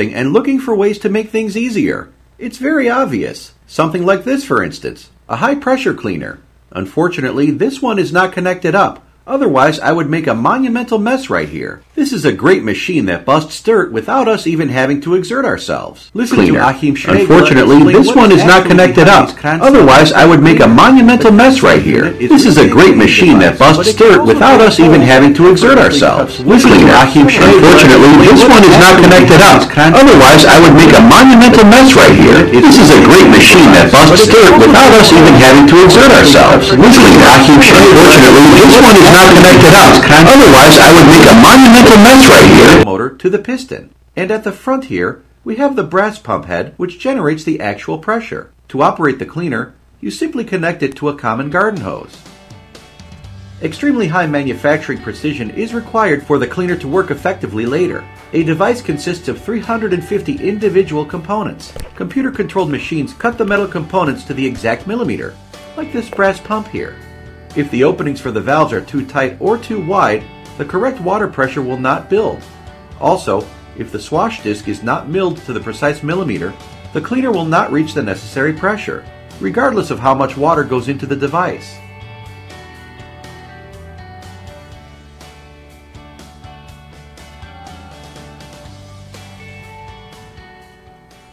and looking for ways to make things easier. It's very obvious. Something like this, for instance, a high-pressure cleaner. Unfortunately, this one is not connected up. Otherwise, I would make a monumental mess right here. This is a great machine that busts dirt without us even having to exert ourselves. Listen to Achim Schregler. Unfortunately, this one is not connected up. Otherwise, I would make a monumental mess right here. This is a great machine that busts dirt without us even having to exert ourselves. Listen to Achim Schregler. Unfortunately, this one is not connected up. Otherwise, I would make a monumental mess right here. This is a great machine that busts dirt without us even having to exert ourselves. Listen to Achim Schregler. Unfortunately, this one is not connected up. Otherwise, I would make a monumental mess right here. Motor to the piston. And at the front here, we have the brass pump head, which generates the actual pressure. To operate the cleaner, you simply connect it to a common garden hose. Extremely high manufacturing precision is required for the cleaner to work effectively later. A device consists of 350 individual components. Computer-controlled machines cut the metal components to the exact millimeter, like this brass pump here. If the openings for the valves are too tight or too wide, the correct water pressure will not build. Also, if the swash disc is not milled to the precise millimeter, the cleaner will not reach the necessary pressure, regardless of how much water goes into the device.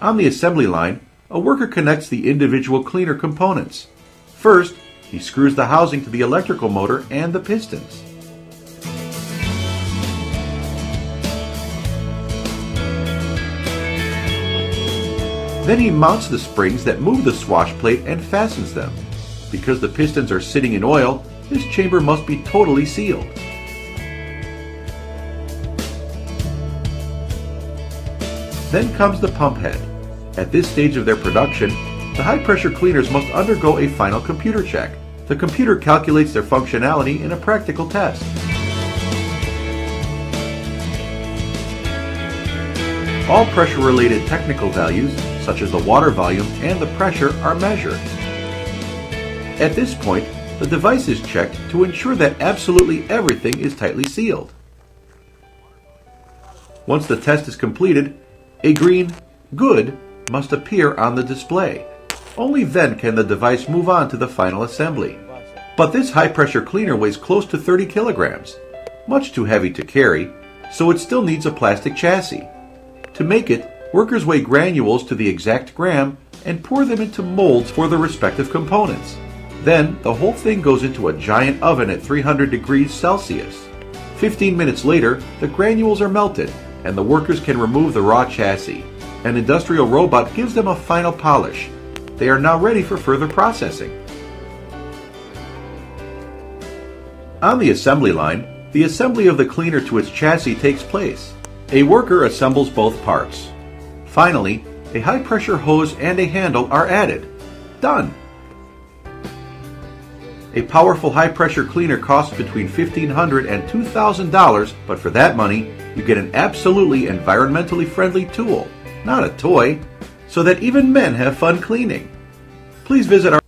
On the assembly line, a worker connects the individual cleaner components. First, he screws the housing to the electrical motor and the pistons. Then he mounts the springs that move the swash plate and fastens them. Because the pistons are sitting in oil, this chamber must be totally sealed. Then comes the pump head. At this stage of their production, the high-pressure cleaners must undergo a final computer check. The computer calculates their functionality in a practical test. All pressure-related technical values, such as the water volume and the pressure, are measured. At this point, the device is checked to ensure that absolutely everything is tightly sealed. Once the test is completed, a green "Good" must appear on the display. Only then can the device move on to the final assembly. But this high-pressure cleaner weighs close to 30 kilograms, much too heavy to carry, so it still needs a plastic chassis. To make it, workers weigh granules to the exact gram and pour them into molds for the respective components. Then, the whole thing goes into a giant oven at 300 degrees Celsius. 15 minutes later, the granules are melted, and the workers can remove the raw chassis. An industrial robot gives them a final polish. They are now ready for further processing. On the assembly line, the assembly of the cleaner to its chassis takes place. A worker assembles both parts. Finally, a high-pressure hose and a handle are added. Done! A powerful high-pressure cleaner costs between $1,500 and $2,000, but for that money, you get an absolutely environmentally friendly tool, not a toy, so that even men have fun cleaning. Please visit our